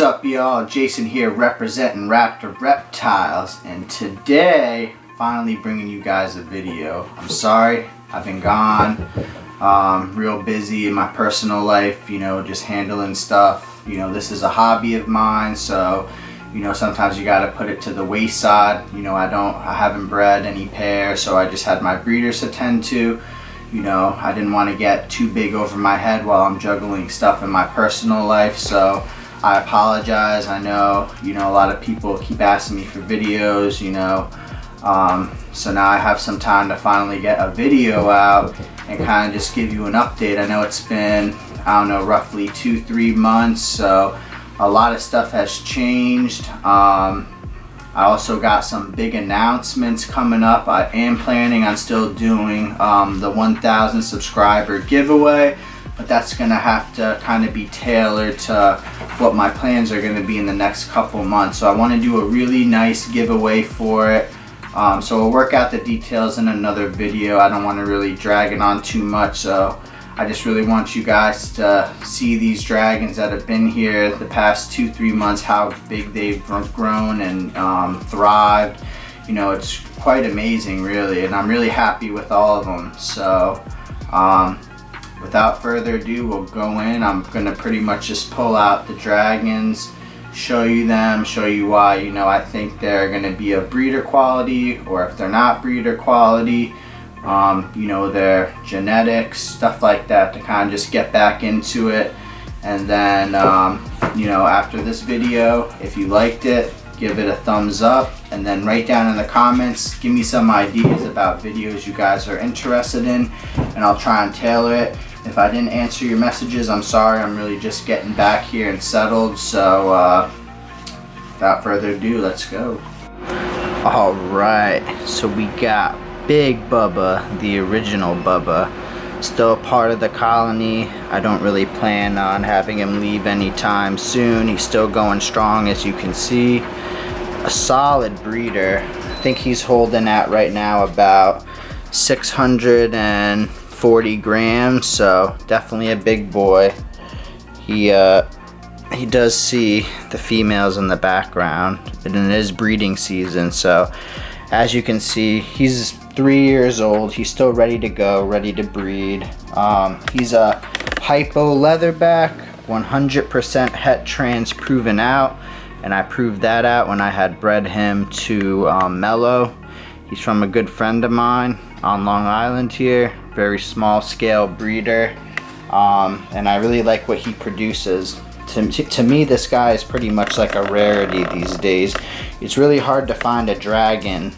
What's up, y'all? Jason here representing Raptor Reptiles, and today finally bringing you guys a video. I'm sorry I've been gone, real busy in my personal life, just handling stuff. This is a hobby of mine, so sometimes you got to put it to the wayside. I haven't bred any pairs, so I just had my breeders to tend to. I didn't want to get too big over my head while I'm juggling stuff in my personal life, so I apologize. I know, a lot of people keep asking me for videos, so now I have some time to finally get a video out and kind of just give you an update. I know it's been, roughly 2-3 months, so a lot of stuff has changed. I also got some big announcements coming up. I am planning on still doing the 1,000 subscriber giveaway, but that's gonna have to kind of be tailored to what my plans are gonna be in the next couple months. So I want to do a really nice giveaway for it. So we'll work out the details in another video. I don't want to really drag it on too much, so I just really want you guys to see these dragons that have been here the past 2-3 months, how big they've grown and thrived. It's quite amazing, really, and I'm really happy with all of them. So without further ado, we'll go in. I'm gonna pretty much just pull out the dragons, show you them, show you why I think they're gonna be of breeder quality, or if they're not breeder quality, their genetics, stuff like that, to kind of just get back into it. And then after this video, if you liked it, give it a thumbs up, and then write down in the comments, give me some ideas about videos you guys are interested in, and I'll try and tailor it. If I didn't answer your messages, I'm sorry. I'm really just getting back here and settled. So without further ado, let's go. All right, so we got Big Bubba, the original Bubba, still a part of the colony. I don't really plan on having him leave anytime soon. He's still going strong, as you can see. A solid breeder. I think he's holding at right now about 640 grams, so definitely a big boy. He does see the females in the background, and it is breeding season, so as you can see, he's 3 years old. He's still ready to go, ready to breed. He's a hypo leatherback, 100% het trans proven out, and I proved that out when I had bred him to Mellow. He's from a good friend of mine on Long Island here, very small scale breeder, and I really like what he produces. To me, this guy is pretty much like a rarity these days. It's really hard to find a dragon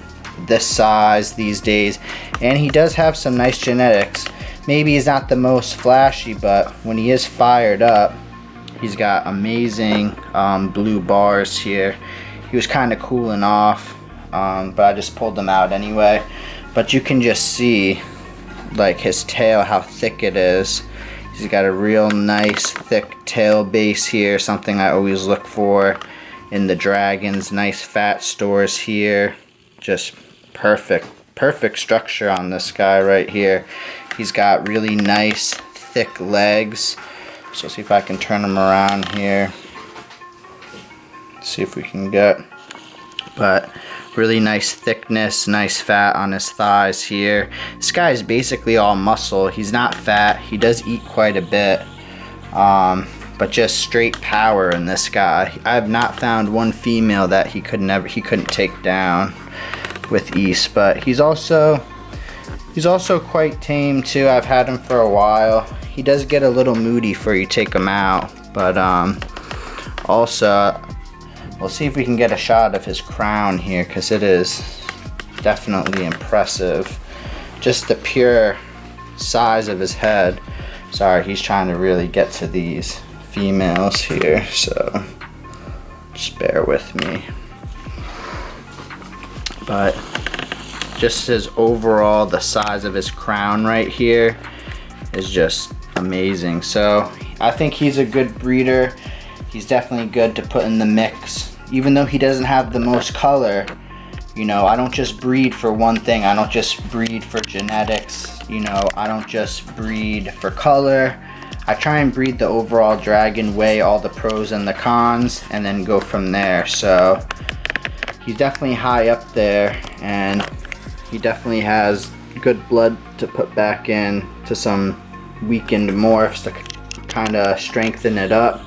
this size these days, and he does have some nice genetics. Maybe he's not the most flashy, but when he is fired up, he's got amazing blue bars here. He was kind of cooling off, but I just pulled him out anyway. But you can just see like his tail, how thick it is. He's got a real nice thick tail base here, something I always look for in the dragons. Nice fat stores here, just perfect structure on this guy right here. He's got really nice thick legs. So see if I can turn him around here, see if we can get, but really nice thickness, nice fat on his thighs here. This guy is basically all muscle. He's not fat. He does eat quite a bit, but just straight power in this guy. I have not found one female that he couldn't take down with ease. But he's also quite tame too. I've had him for a while. He does get a little moody before you take him out, but also we'll see if we can get a shot of his crown here, because it is definitely impressive. Just the pure size of his head. Sorry, he's trying to really get to these females here, so just bear with me. But just his overall, the size of his crown right here is just amazing. So I think he's a good breeder. He's definitely good to put in the mix. Even though he doesn't have the most color, I don't just breed for one thing. I don't just breed for genetics. I don't just breed for color. I try and breed the overall dragon, weigh all the pros and the cons, and then go from there. So he's definitely high up there, and he definitely has good blood to put back in to some weakened morphs to kind of strengthen it up.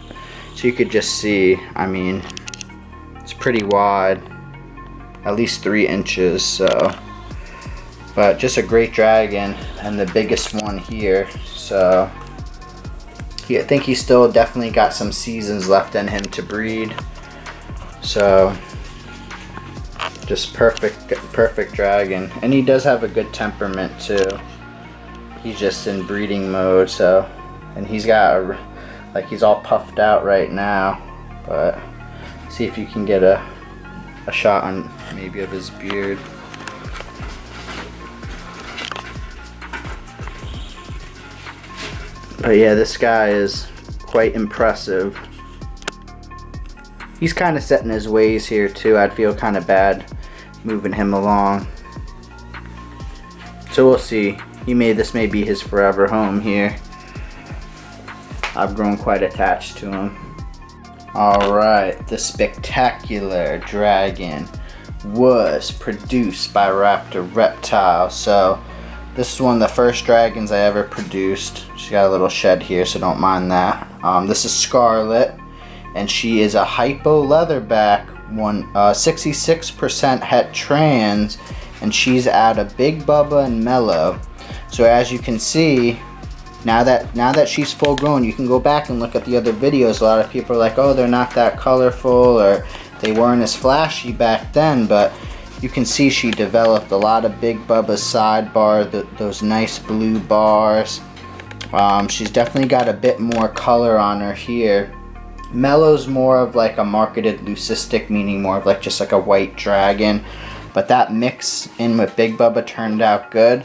So you could just see, I mean, it's pretty wide, at least 3 inches. So, but just a great dragon, and the biggest one here. So I think he's still definitely got some seasons left in him to breed. So just perfect dragon, and he does have a good temperament too. He's just in breeding mode. So, and he's got like he's all puffed out right now, but see if you can get a shot on maybe of his beard. But yeah, this guy is quite impressive. He's kind of set in his ways here too. I'd feel kind of bad moving him along. So we'll see. This may be his forever home here. I've grown quite attached to him. Alright, the spectacular dragon was produced by Raptor Reptiles. So this is one of the first dragons I ever produced. She's got a little shed here, so don't mind that. This is Scarlet, and she is a hypo leatherback, 66% het trans, and she's out of Big Bubba and Mellow. So as you can see, now that she's full grown, you can go back and look at the other videos. A lot of people are like, oh, they're not that colorful, or they weren't as flashy back then, but you can see she developed a lot of Big Bubba's sidebar, those nice blue bars. She's definitely got a bit more color on her here. Mellow's more of like a marketed leucistic, meaning more of like just like a white dragon, but that mix in with Big Bubba turned out good.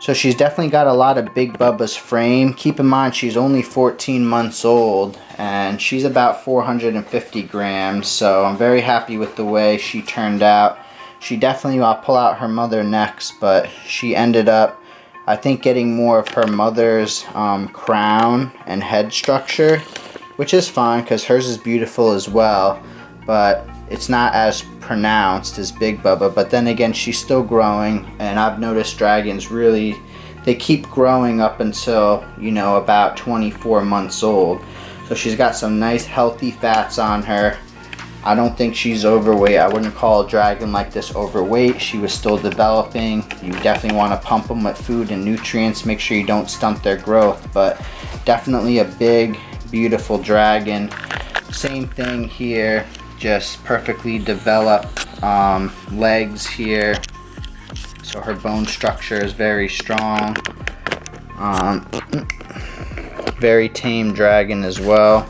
So she's definitely got a lot of Big Bubba's frame. Keep in mind she's only 14 months old, and she's about 450 grams, so I'm very happy with the way she turned out. She definitely, I'll pull out her mother next, but she ended up, I think, getting more of her mother's crown and head structure, which is fine because hers is beautiful as well, but it's not as pronounced as Big Bubba. But then again, she's still growing, and I've noticed dragons really, they keep growing up until, you know, about 24 months old. So she's got some nice healthy fats on her. I don't think she's overweight. I wouldn't call a dragon like this overweight. She was still developing. You definitely want to pump them with food and nutrients. Make sure you don't stunt their growth, but definitely a big, beautiful dragon. Same thing here, just perfectly developed legs here. So her bone structure is very strong. Very tame dragon as well.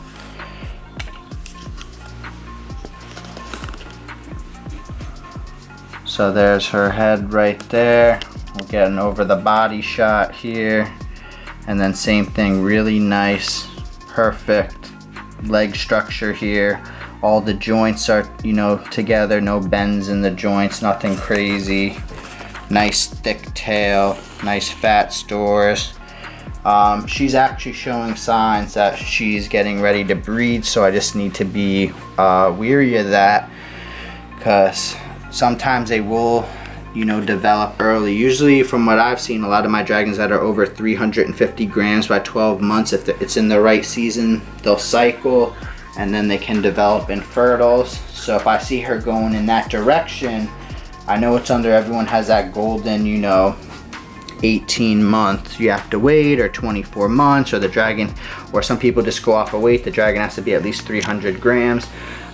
So there's her head right there. We'll get an over the body shot here. And then same thing, really nice, perfect leg structure here. All the joints are, you know, together, no bends in the joints, nothing crazy. Nice thick tail, nice fat stores. She's actually showing signs that she's getting ready to breed, so I just need to be weary of that, because sometimes they will, you know, develop early. Usually, from what I've seen, a lot of my dragons that are over 350 grams by 12 months, if it's in the right season, they'll cycle, and then they can develop infertiles. So if I see her going in that direction, I know it's under, everyone has that golden, you know, 18 months you have to wait, or 24 months, or the dragon, or some people just go off of weight. The dragon has to be at least 300 grams.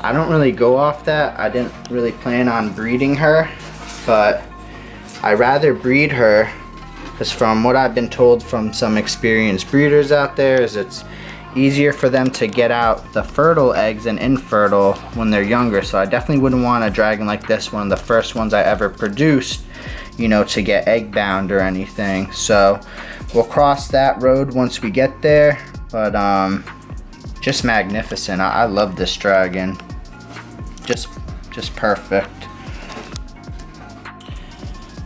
I don't really go off that. I didn't really plan on breeding her, but I rather breed her, because from what I've been told from some experienced breeders out there, is it's easier for them to get out the fertile eggs and infertile when they're younger. So I definitely wouldn't want a dragon like this, one of the first ones I ever produced, you know, to get egg bound or anything. So we'll cross that road once we get there, but just magnificent. I love this dragon. Just perfect.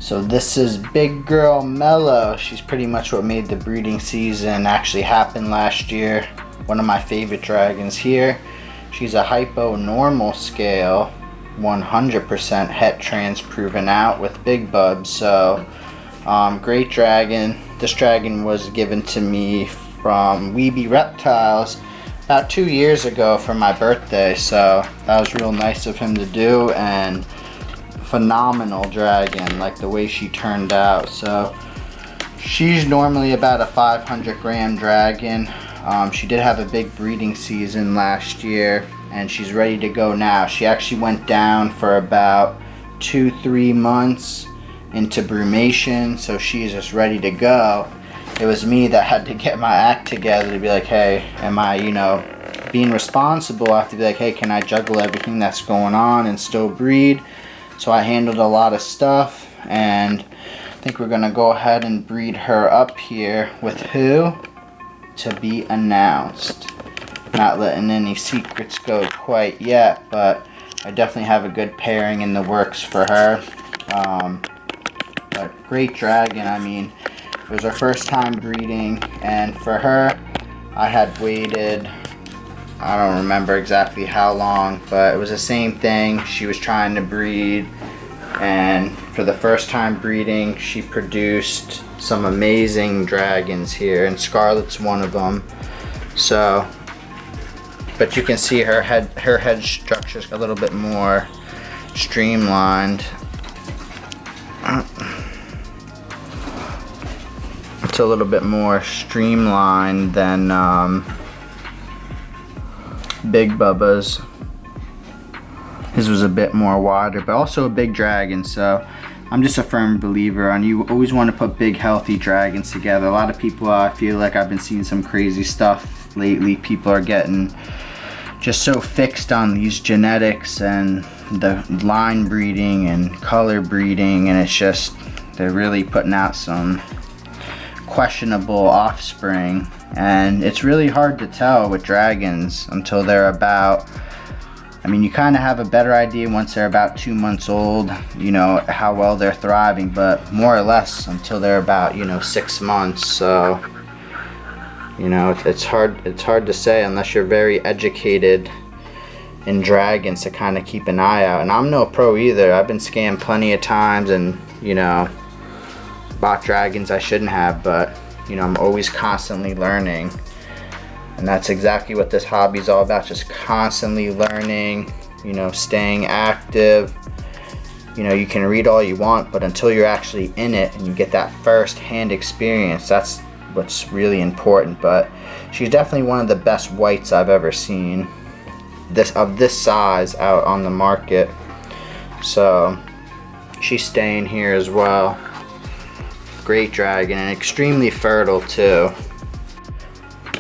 So this is big girl Mellow. She's pretty much what made the breeding season actually happen last year. One of my favorite dragons here. She's a hypo normal scale, 100% het trans proven out with big bubs. So great dragon. This dragon was given to me from Raptor Reptiles about 2 years ago for my birthday. So that was real nice of him to do, and phenomenal dragon, like the way she turned out. So she's normally about a 500 gram dragon. She did have a big breeding season last year, and she's ready to go now. She actually went down for about 2-3 months into brumation, so she's just ready to go. It was me that had to get my act together to be like, hey, am I, being responsible? I have to be like, hey, can I juggle everything that's going on and still breed? So I handled a lot of stuff, and I think we're gonna go ahead and breed her up here with who? To be announced. Not letting any secrets go quite yet, but I definitely have a good pairing in the works for her. But great dragon. I mean, it was her first time breeding, and for her, I had waited, I don't remember exactly how long, but it was the same thing. She was trying to breed, and for the first time breeding, she produced some amazing dragons here, and Scarlet's one of them. So, but you can see her head structure is a little bit more streamlined. It's a little bit more streamlined than Big Bubba's. His was a bit more wider, but also a big dragon. So I'm just a firm believer on, you always want to put big healthy dragons together. A lot of people, I feel like I've been seeing some crazy stuff lately. People are getting just so fixed on these genetics and the line breeding and color breeding, and it's just, they're really putting out some questionable offspring, and it's really hard to tell with dragons until they're about, I mean, you kind of have a better idea once they're about 2 months old, how well they're thriving, but more or less until they're about 6 months. So it's hard to say unless you're very educated in dragons to kind of keep an eye out. And I'm no pro either. I've been scammed plenty of times, and bought dragons I shouldn't have, but I'm always constantly learning, and that's exactly what this hobby is all about, just constantly learning, staying active. You can read all you want, but until you're actually in it and you get that first hand experience, that's what's really important. But she's definitely one of the best whites I've ever seen of this size out on the market. So she's staying here as well. Great dragon, and extremely fertile too.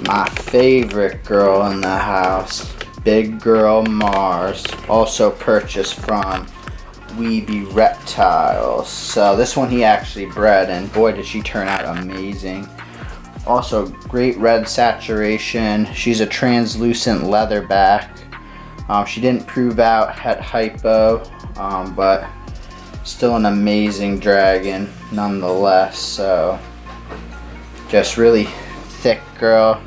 My favorite girl in the house, big girl Mars, also purchased from Raptor Reptiles. So this one he actually bred, and boy did she turn out amazing. Also great red saturation. She's a translucent leatherback. She didn't prove out het hypo, but still an amazing dragon nonetheless. So just really thick girl.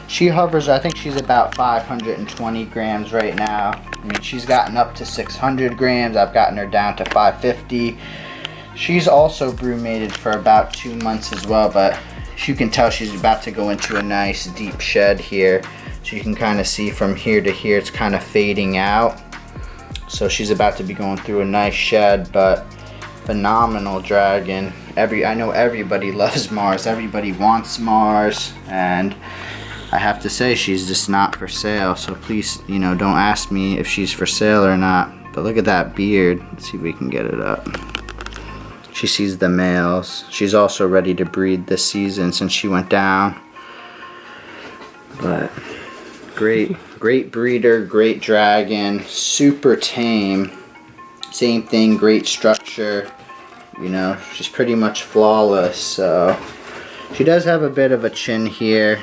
She hovers, I think she's about 520 grams right now. I mean, she's gotten up to 600 grams. I've gotten her down to 550. She's also brumated for about 2 months as well, but you can tell she's about to go into a nice deep shed here. So you can kind of see from here to here, it's kind of fading out. So she's about to be going through a nice shed, but phenomenal dragon. I know everybody loves Mars. Everybody wants Mars, and I have to say she's just not for sale. So please, don't ask me if she's for sale or not. But look at that beard. Let's see if we can get it up. She sees the males. She's also ready to breed this season since she went down. But great breeder, great dragon, super tame. Same thing, great structure. She's pretty much flawless. So she does have a bit of a chin here,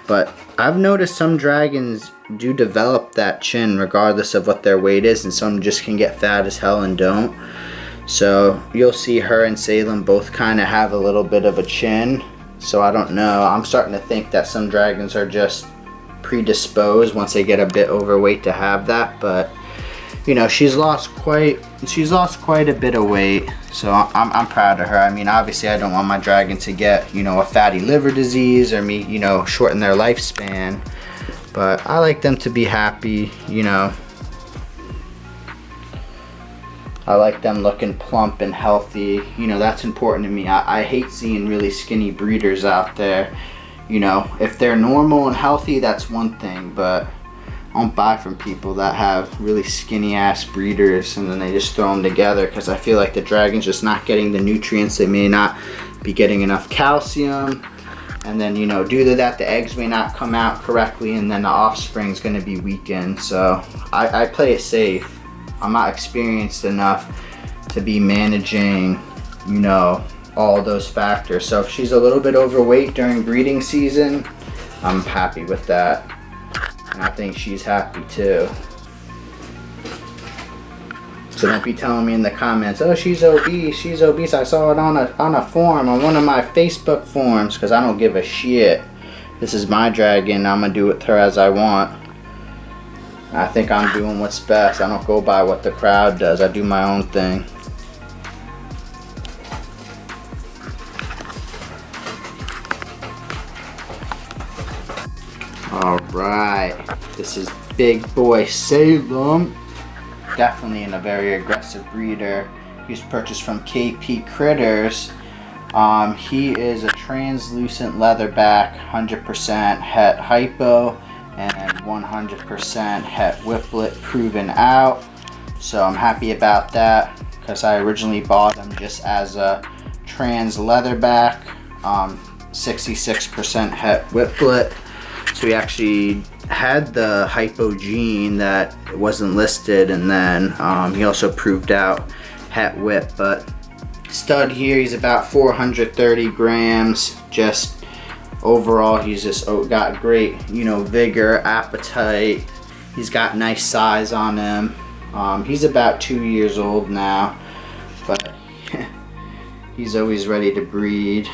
but I've noticed some dragons do develop that chin regardless of what their weight is, and some just can get fat as hell and don't. So you'll see her and Salem both kind of have a little bit of a chin. So I don't know. I'm starting to think that some dragons are just predisposed once they get a bit overweight to have that. But you know, she's lost quite a bit of weight. So I'm proud of her. I mean, obviously I don't want my dragon to get, you know, a fatty liver disease or me, you know, shorten their lifespan. But I like them to be happy, you know. I like them looking plump and healthy. You know, that's important to me. I hate seeing really skinny breeders out there. You know, if they're normal and healthy, that's one thing, but I don't buy from people that have really skinny ass breeders and then they just throw them together, because I feel like the dragon's just not getting the nutrients. They may not be getting enough calcium, and then, you know, due to that, the eggs may not come out correctly, and then the offspring's going to be weakened. So I play it safe. I'm not experienced enough to be managing, you know, all those factors. So if she's a little bit overweight during breeding season, I'm happy with that. And I think she's happy too. So don't be telling me in the comments, oh, she's obese, she's obese. I saw it on a forum, on one of my Facebook forums, because I don't give a shit. This is my dragon. I'm gonna do with her as I want. I think I'm doing what's best. I don't go by what the crowd does. I do my own thing. Alright, this is big boy Salem. Definitely in a very aggressive breeder. He was purchased from KP Critters. He is a translucent leatherback, 100% het hypo and 100% het whiplet proven out. So I'm happy about that, because I originally bought him just as a trans leatherback, 66% het whiplet. So we actually had the hypo gene that wasn't listed, and then he also proved out het whip. But stud here, he's about 430 grams. Just overall, he's just got great, you know, vigor, appetite. He's got nice size on him. He's about 2 years old now, but he's always ready to breed.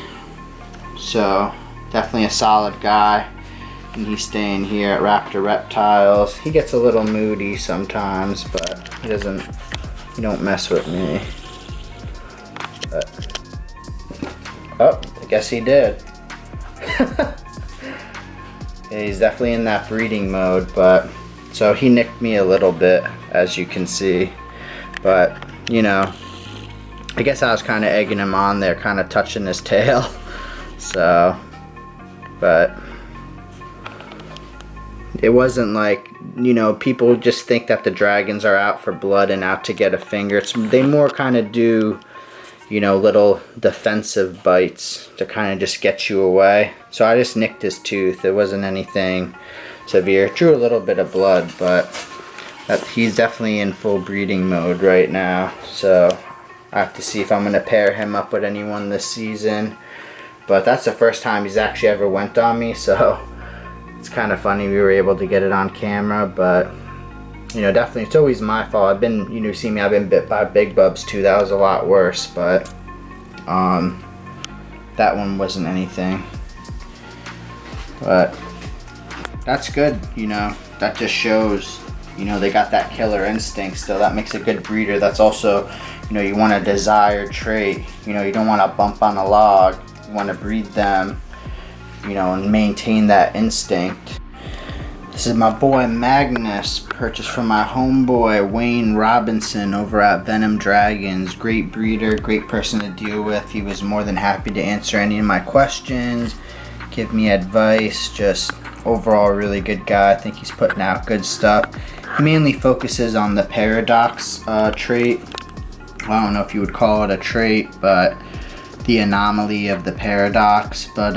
So definitely a solid guy. And he's staying here at Raptor Reptiles. He gets a little moody sometimes, but he don't mess with me. But, oh, I guess he did. Yeah, he's definitely in that breeding mode, but so he nicked me a little bit, as you can see. But, you know, I guess I was kind of egging him on there, kind of touching his tail. So, but it wasn't like, you know, people just think that the dragons are out for blood and out to get a finger. They more kind of do, you know, little defensive bites to kind of just get you away. So I just nicked his tooth. It wasn't anything severe. Drew a little bit of blood, but he's definitely in full breeding mode right now. So I have to see if I'm going to pair him up with anyone this season. But that's the first time he's actually ever went on me, so it's kind of funny we were able to get it on camera. But, you know, definitely it's always my fault. I've been, you know, see me, I've been bit by big bubs too. That was a lot worse, but that one wasn't anything. But that's good, you know. That just shows, you know, they got that killer instinct still. That makes a good breeder. That's also, you know, you want a desired trait. You know, you don't want to bump on a log. You want to breed them, you know, and maintain that instinct. This is my boy Magnus, purchased from my homeboy Wayne Robinson over at Venom Dragons. Great breeder, great person to deal with. He was more than happy to answer any of my questions, give me advice. Just overall really good guy. I think he's putting out good stuff. He mainly focuses on the paradox trait. I don't know if you would call it a trait, but the anomaly of the paradox. But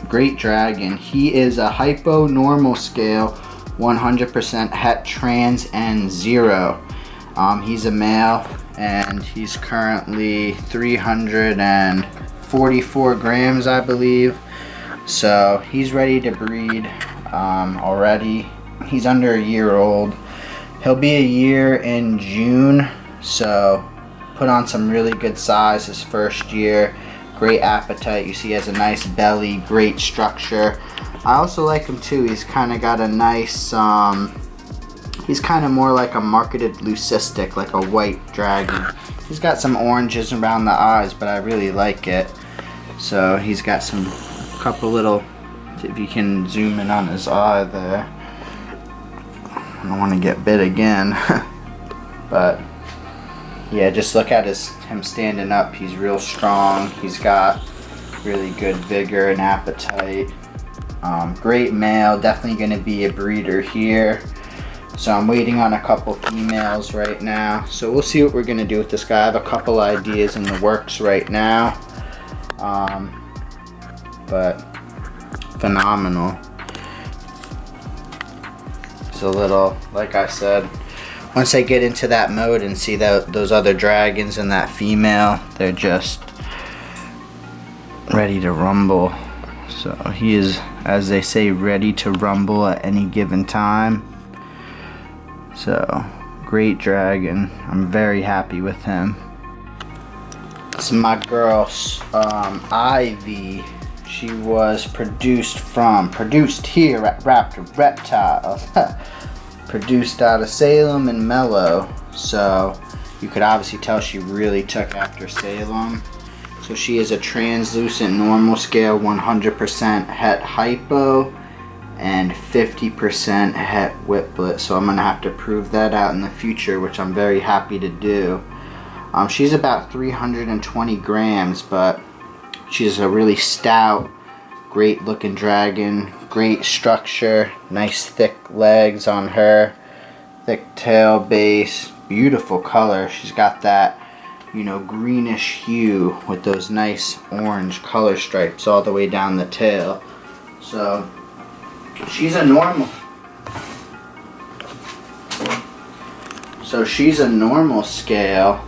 great dragon. He is a hypo normal scale, 100% het trans and 0. He's a male and he's currently 344 grams, I believe. So he's ready to breed already. He's under a year old. He'll be a year in June, so put on some really good size his first year. Great appetite. You see he has a nice belly, great structure. I also like him too. He's kind of got a nice, he's kind of more like a marketed leucistic, like a white dragon. He's got some oranges around the eyes, but I really like it. So he's got some couple little, if you can zoom in on his eye there. I don't want to get bit again. But yeah, just look at him standing up. He's real strong. He's got really good vigor and appetite. Great male, definitely going to be a breeder here. So I'm waiting on a couple females right now. So we'll see what we're going to do with this guy. I have a couple ideas in the works right now. But phenomenal. It's a little, like I said, once they get into that mode and see those other dragons and that female, they're just ready to rumble. So he is, as they say, ready to rumble at any given time. So great dragon. I'm very happy with him. This is my girl Ivy. She was produced here at Raptor Reptiles. Produced out of Salem and Mellow. So you could obviously tell she really took after Salem. So she is a translucent normal scale, 100% het hypo and 50% het whiplet. So I'm gonna have to prove that out in the future, which I'm very happy to do. She's about 320 grams, but she's a really stout, great looking dragon, great structure, nice thick legs on her, thick tail base, beautiful color. She's got that, you know, greenish hue with those nice orange color stripes all the way down the tail. So she's a normal. So she's a normal scale.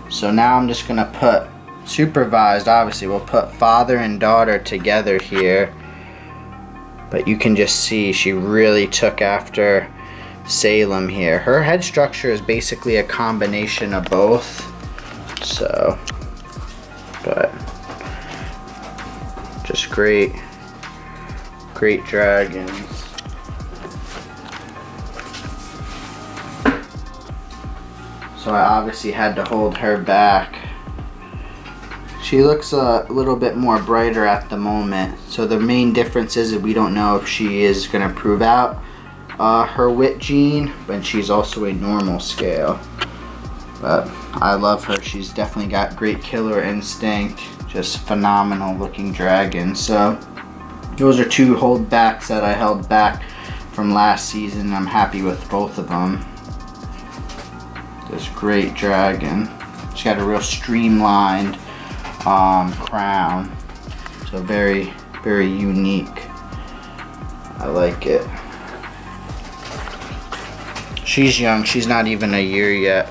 So now I'm just gonna put supervised, obviously we'll put father and daughter together here, but you can just see she really took after Salem here. Her head structure is basically a combination of both. So, but just great dragons. So I obviously had to hold her back. She looks a little bit more brighter at the moment. So the main difference is that we don't know if she is going to prove out her wit gene, but she's also a normal scale. But I love her. She's definitely got great killer instinct. Just phenomenal looking dragon. So those are two holdbacks that I held back from last season. I'm happy with both of them. This great dragon. She's got a real streamlined crown. So very, very unique. I like it. She's young. She's not even a year yet.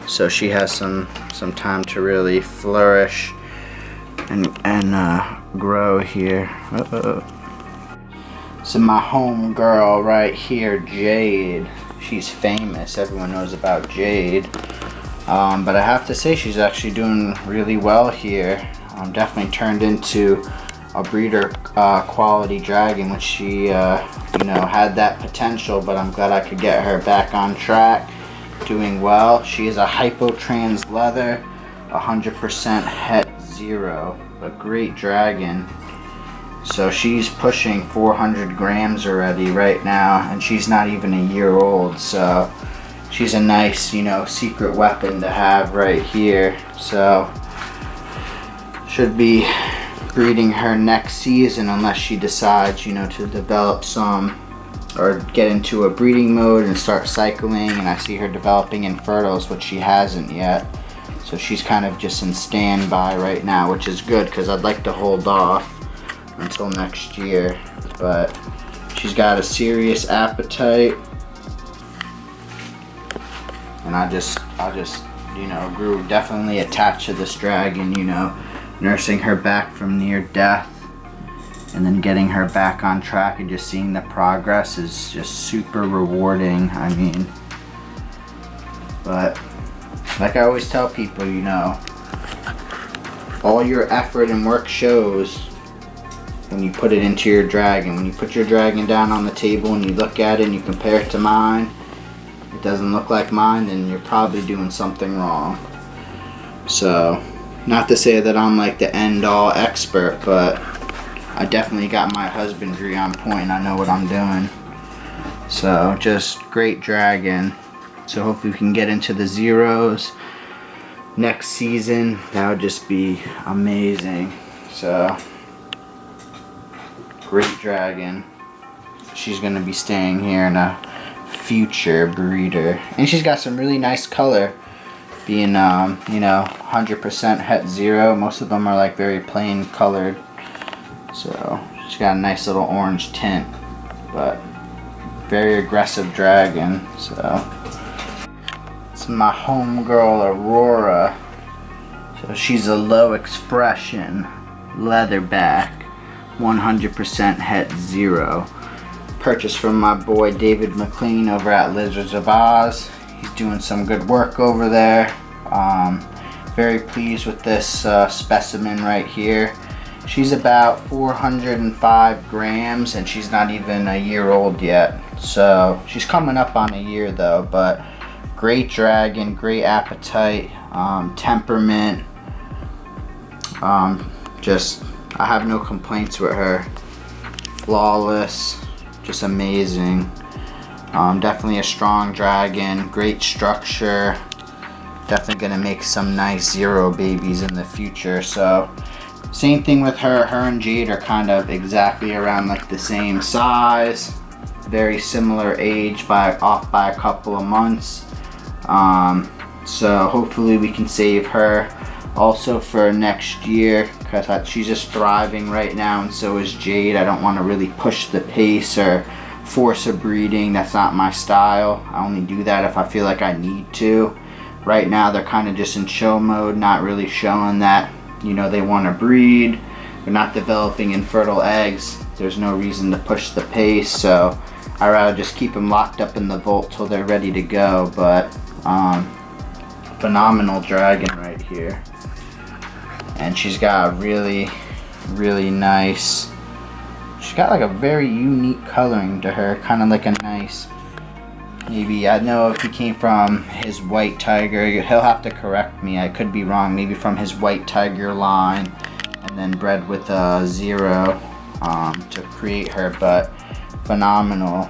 So she has some time to really flourish and grow here. So my home girl right here, Jade. She's famous. Everyone knows about Jade. But I have to say she's actually doing really well here. Definitely turned into a breeder quality dragon, which she you know, had that potential, but I'm glad I could get her back on track. Doing well. She is a hypotrans leather, 100% het 0, but great dragon. So she's pushing 400 grams already right now, and she's not even a year old. So she's a nice, you know, secret weapon to have right here. So should be breeding her next season unless she decides, you know, to develop some or get into a breeding mode and start cycling. And I see her developing infertils, which she hasn't yet. So she's kind of just in standby right now, which is good because I'd like to hold off until next year. But she's got a serious appetite, and I just you know, grew definitely attached to this dragon. You know, nursing her back from near death and then getting her back on track and just seeing the progress is just super rewarding. I mean, but like I always tell people, you know, all your effort and work shows when you put it into your dragon. When you put your dragon down on the table and you look at it and you compare it to mine, it doesn't look like mine, then you're probably doing something wrong. So, not to say that I'm like the end-all expert, but I definitely got my husbandry on point. I know what I'm doing. So, just great dragon. So hopefully we can get into the zeros next season. That would just be amazing. So, great dragon. She's going to be staying here in a future breeder. And she's got some really nice color. Being, you know, 100% het zero. Most of them are like very plain colored. So, she's got a nice little orange tint. But, very aggressive dragon. So, it's my homegirl Aurora. So, she's a low expression leatherback. 100% het zero. Purchased from my boy David McLean over at Lizards of Oz. He's doing some good work over there. Very pleased with this specimen right here. She's about 405 grams and she's not even a year old yet. So she's coming up on a year though, but great dragon, great appetite, temperament. Just, I have no complaints with her. Flawless, just amazing. Definitely a strong dragon, great structure. Definitely gonna make some nice zero babies in the future. So same thing with her. Her and Jade are kind of exactly around like the same size, very similar age, off by a couple of months. So hopefully we can save her also for next year, because she's just thriving right now, and so is Jade. I don't want to really push the pace or force a breeding. That's not my style. I only do that if I feel like I need to. Right now they're kind of just in show mode, not really showing that, you know, they want to breed. They're not developing infertile eggs. There's no reason to push the pace, so I'd rather just keep them locked up in the vault till they're ready to go. But phenomenal dragon right here. And she's got a really, really nice, she's got like a very unique coloring to her, kind of like a nice, maybe, I know if he came from his white tiger, he'll have to correct me, I could be wrong, maybe from his white tiger line and then bred with a zero to create her. But phenomenal,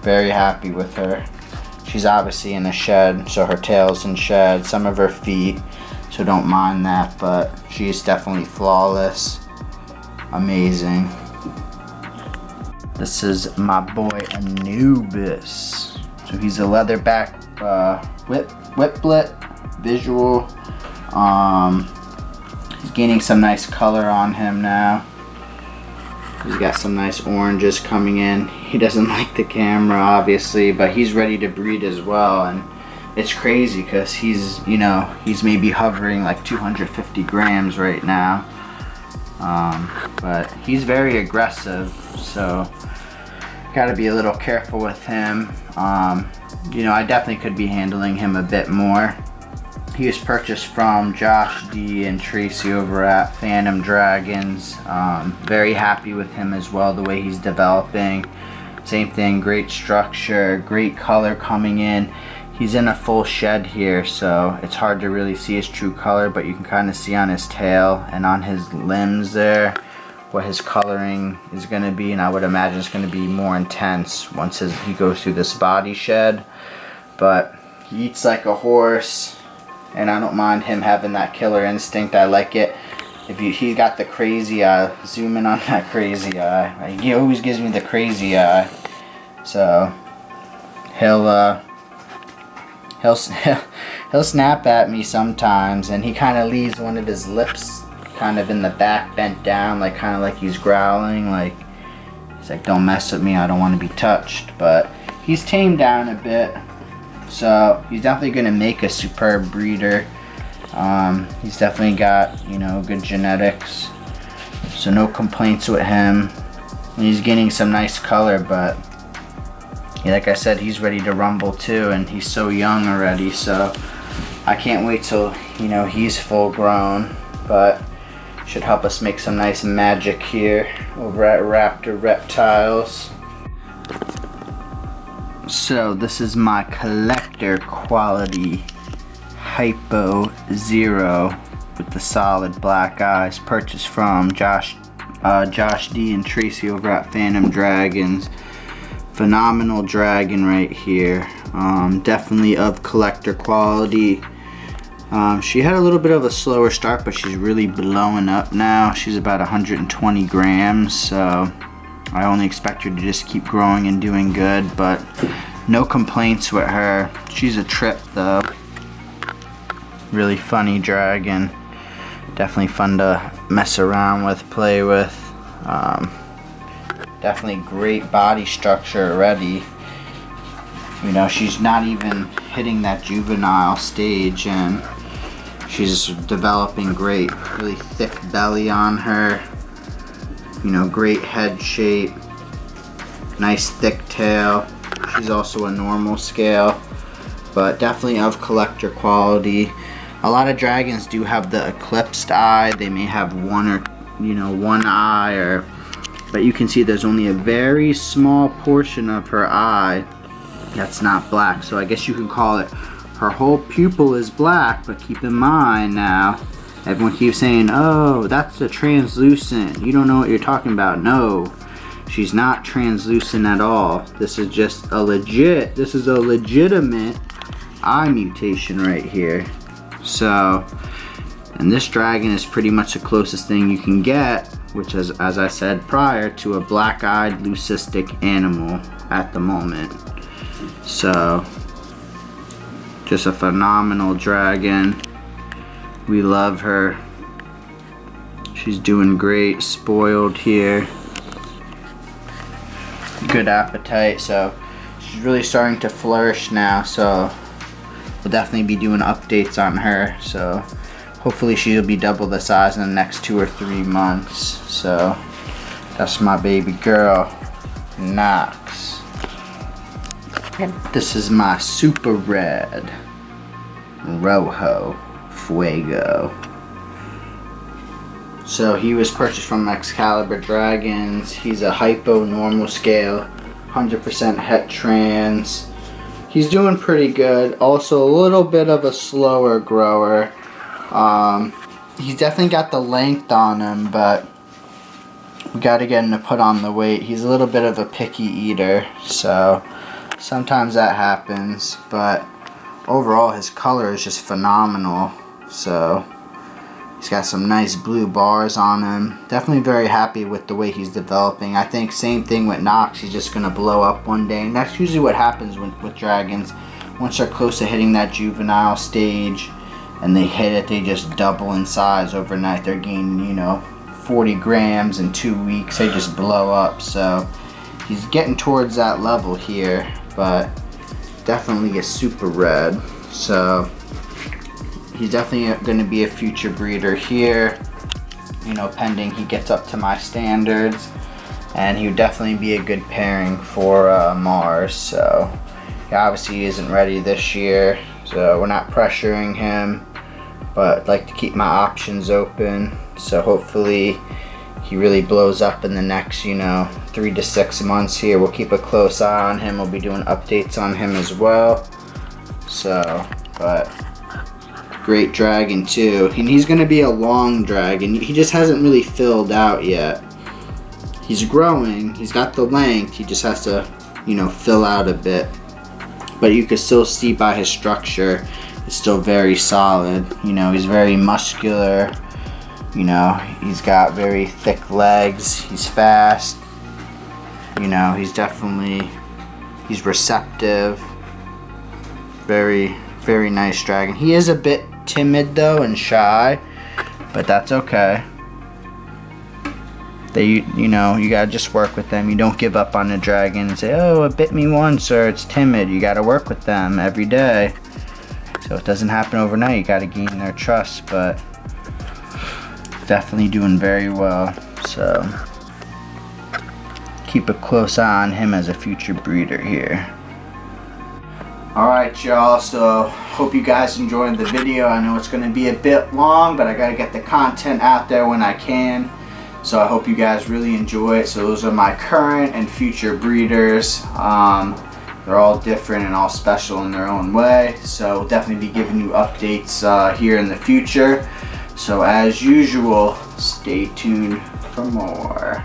very happy with her. She's obviously in a shed, so her tail's in shed, some of her feet, so don't mind that, but she's definitely flawless, amazing. This is my boy Anubis. So he's a leatherback whiplet visual. He's gaining some nice color on him now. He's got some nice oranges coming in. He doesn't like the camera obviously, but he's ready to breed as well. And it's crazy because he's, you know, he's maybe hovering like 250 grams right now. But he's very aggressive, so gotta be a little careful with him. You know, I definitely could be handling him a bit more. He was purchased from Josh D and Tracy over at Phantom Dragons. Very happy with him as well, the way he's developing. Same thing, great structure, great color coming in. He's in a full shed here, so it's hard to really see his true color, but you can kind of see on his tail and on his limbs there what his coloring is going to be, and I would imagine it's going to be more intense once he goes through this body shed. But he eats like a horse, and I don't mind him having that killer instinct. I like it. He got the crazy eye. Zoom in on that crazy eye. He always gives me the crazy eye. So he'll snap at me sometimes, and he kind of leaves one of his lips kind of in the back bent down, like kind of like he's growling, like he's like, don't mess with me, I don't want to be touched. But he's tamed down a bit, so he's definitely going to make a superb breeder. He's definitely got, you know, good genetics, so no complaints with him. And he's getting some nice color, but yeah, like I said, he's ready to rumble too, and he's so young already, so I can't wait till, you know, he's full grown, but should help us make some nice magic here over at Raptor Reptiles. So this is my collector quality Hypo Zero with the solid black eyes, purchased from Josh D and Tracy over at Phantom Dragons. Phenomenal dragon right here. Definitely of collector quality. She had a little bit of a slower start, but she's really blowing up now. She's about 120 grams, so I only expect her to just keep growing and doing good, but no complaints with her. She's a trip though. Really funny dragon. Definitely fun to mess around with, play with. Definitely great body structure already. You know, she's not even hitting that juvenile stage and she's developing great. Really thick belly on her. You know, great head shape. Nice thick tail. She's also a normal scale, but definitely of collector quality. A lot of dragons do have the eclipsed eye. They may have one eye, but you can see there's only a very small portion of her eye that's not black. So I guess you can call it her whole pupil is black, but keep in mind now, everyone keeps saying, oh, that's a translucent. You don't know what you're talking about. No, she's not translucent at all. This is just a legitimate eye mutation right here. So, and this dragon is pretty much the closest thing you can get, which is, as I said prior, to a black-eyed leucistic animal at the moment. So, just a phenomenal dragon. We love her. She's doing great, spoiled here. Good appetite, so she's really starting to flourish now, so we'll definitely be doing updates on her. So hopefully she'll be double the size in the next 2 or 3 months. So that's my baby girl, Knox. This is my super red Rojo Fuego. So he was purchased from Excalibur Dragons. He's a hypo normal scale, 100% het trans. He's doing pretty good. Also a little bit of a slower grower. He's definitely got the length on him, but we got to get him to put on the weight. He's a little bit of a picky eater, so sometimes that happens, but overall his color is just phenomenal. So he's got some nice blue bars on him. Definitely very happy with the way he's developing. I think same thing with Knox. He's just going to blow up one day. And that's usually what happens with dragons. Once they're close to hitting that juvenile stage and they hit it, they just double in size overnight. They're gaining, 40 grams in 2 weeks. They just blow up. So he's getting towards that level here, but definitely a super red. So he's definitely going to be a future breeder here, pending he gets up to my standards, and he would definitely be a good pairing for Mars. So he obviously isn't ready this year, so we're not pressuring him, but I'd like to keep my options open. So hopefully he really blows up in the next 3 to 6 months here. We'll keep a close eye on him. We'll be doing updates on him as well. So, but great dragon too. He's going to be a long dragon. He just hasn't really filled out yet. He's growing. He's got the length. He just has to, fill out a bit. But you can still see by his structure, it's still very solid. He's very muscular. He's got very thick legs. He's fast. He's receptive. Very, very nice dragon. He is a bit timid though and shy, but that's okay. You gotta just work with them. You don't give up on the dragon and say, oh, it bit me once, or it's timid. You gotta work with them every day. So it doesn't happen overnight. You gotta gain their trust, but definitely doing very well. So keep a close eye on him as a future breeder here. Alright y'all, so hope you guys enjoyed the video. I know it's going to be a bit long, but I got to get the content out there when I can. So I hope you guys really enjoy it. So those are my current and future breeders. They're all different and all special in their own way. So we'll definitely be giving you updates here in the future. So as usual, stay tuned for more.